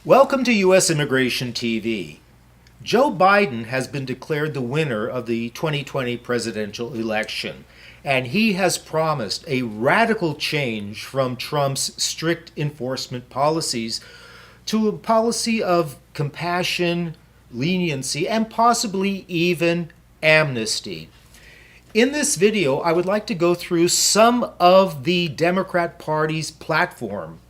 Welcome to U.S. Immigration TV. Joe Biden has been declared the winner of the 2020 presidential election, and he has promised a radical change from Trump's strict enforcement policies to a policy of compassion, leniency, and possibly even amnesty. In this video, I would like to go through some of the Democrat Party's platform,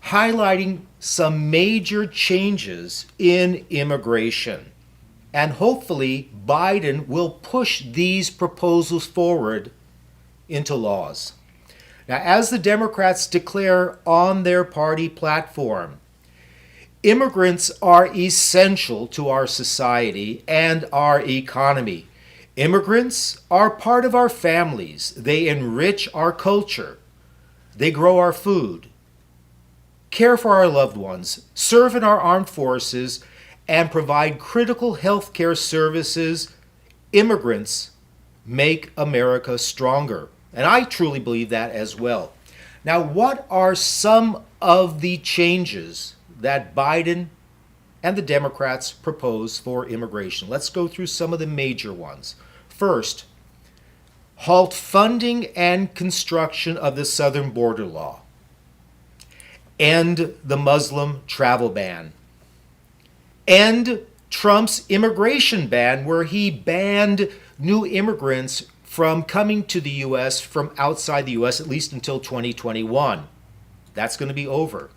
highlighting some major changes in immigration. And hopefully, Biden will push these proposals forward into laws. Now, as the Democrats declare on their party platform, immigrants are essential to our society and our economy. Immigrants are part of our families. They enrich our culture. They grow our food, care for our loved ones, serve in our armed forces, and provide critical health care services. Immigrants make America stronger. And I truly believe that as well. Now, what are some of the changes that Biden and the Democrats propose for immigration? Let's go through some of the major ones. First, halt funding and construction of the southern border law. End the Muslim travel ban. End Trump's immigration ban, where he banned new immigrants from coming to the U.S. from outside the U.S., at least until 2021. That's going to be over.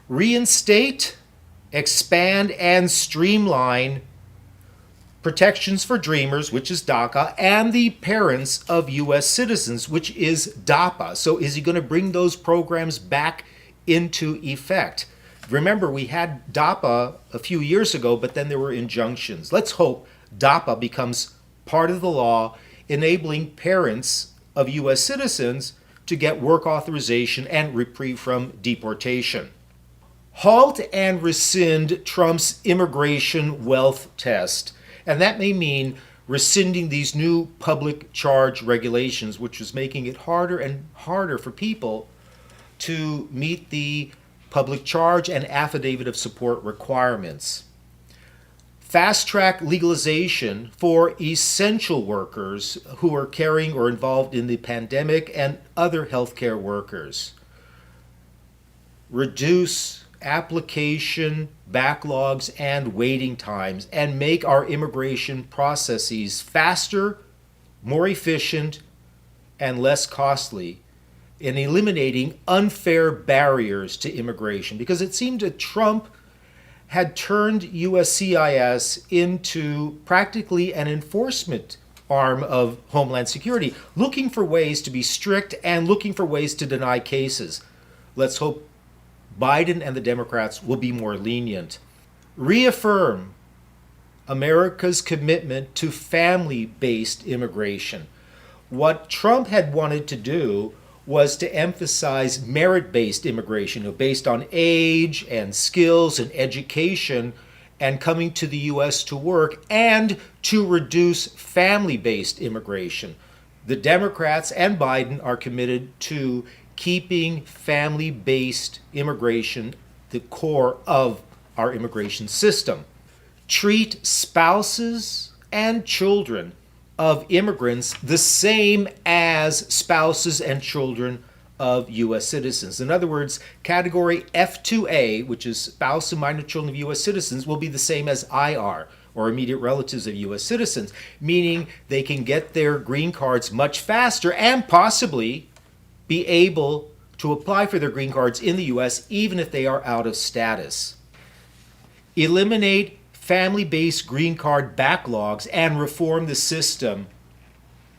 Reinstate, expand, and streamline protections for Dreamers, which is DACA, and the parents of U.S. citizens, which is DAPA. So is he going to bring those programs back into effect? Remember, we had DAPA a few years ago, but then there were injunctions. Let's hope DAPA becomes part of the law, enabling parents of U.S. citizens to get work authorization and reprieve from deportation. Halt and rescind Trump's immigration wealth test. And that may mean rescinding these new public charge regulations, which is making it harder and harder for people to meet the public charge and affidavit of support requirements. Fast-track legalization for essential workers who are caring or involved in the pandemic and other healthcare workers. Reduce application backlogs and waiting times, and make our immigration processes faster, more efficient, and less costly, in eliminating unfair barriers to immigration. Because it seemed that Trump had turned USCIS into practically an enforcement arm of Homeland Security, looking for ways to be strict and looking for ways to deny cases. Let's hope Biden and the Democrats will be more lenient. Reaffirm America's commitment to family-based immigration. What Trump had wanted to do was to emphasize merit-based immigration, based on age and skills and education and coming to the U.S. to work, and to reduce family-based immigration. The Democrats and Biden are committed to keeping family-based immigration the core of our immigration system. Treat spouses and children of immigrants the same as spouses and children of U.S. citizens. In other words, category F2A, which is spouse and minor children of U.S. citizens, will be the same as IR, or immediate relatives of U.S. citizens, meaning they can get their green cards much faster and possibly be able to apply for their green cards in the U.S. even if they are out of status. Eliminate family-based green card backlogs and reform the system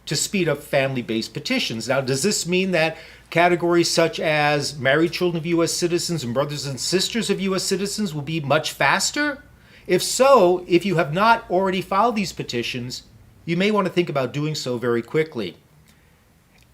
to speed up family-based petitions. Now, does this mean that categories such as married children of U.S. citizens and brothers and sisters of U.S. citizens will be much faster? If so, if you have not already filed these petitions, you may want to think about doing so very quickly.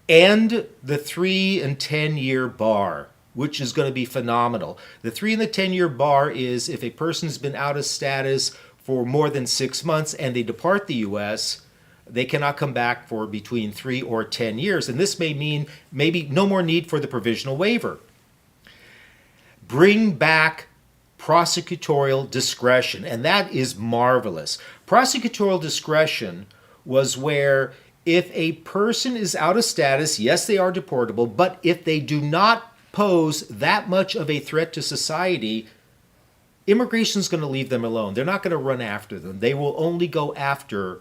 End the 3 and 10 year bar, which is going to be phenomenal. The 3 and the 10 year bar is if a person's been out of status for more than 6 months and they depart the U.S., they cannot come back for between 3 or 10 years. And this may mean maybe no more need for the provisional waiver. Bring back prosecutorial discretion, and that is marvelous. Prosecutorial discretion was where if a person is out of status, yes, they are deportable, but if they do not pose that much of a threat to society, immigration is going to leave them alone. They're not going to run after them. They will only go after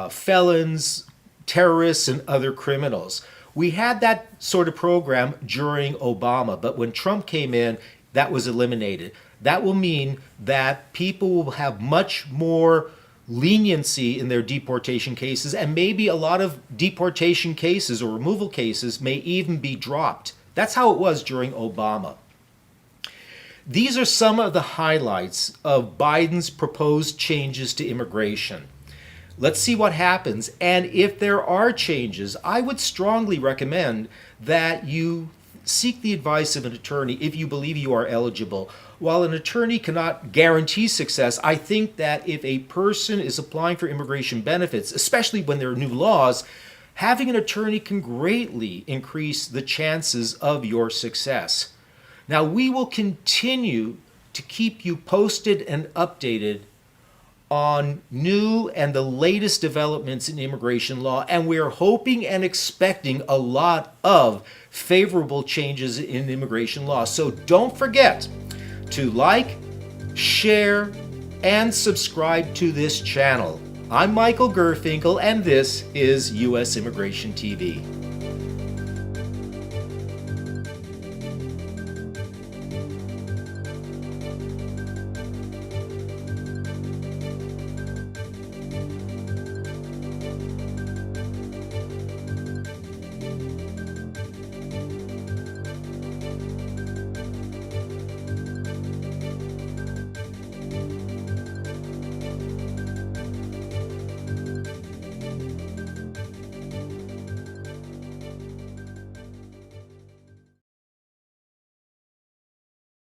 felons, terrorists, and other criminals. We had that sort of program during Obama, but when Trump came in, that was eliminated. That will mean that people will have much more leniency in their deportation cases, and maybe a lot of deportation cases or removal cases may even be dropped. That's how it was during Obama. These are some of the highlights of Biden's proposed changes to immigration. Let's see what happens. And if there are changes, I would strongly recommend that you seek the advice of an attorney if you believe you are eligible. While an attorney cannot guarantee success, I think that if a person is applying for immigration benefits, especially when there are new laws, having an attorney can greatly increase the chances of your success. Now, we will continue to keep you posted and updated on new and the latest developments in immigration law, and we are hoping and expecting a lot of favorable changes in immigration law. So don't forget to like, share, and subscribe to this channel. I'm Michael Gerfinkel, and this is U.S. Immigration TV.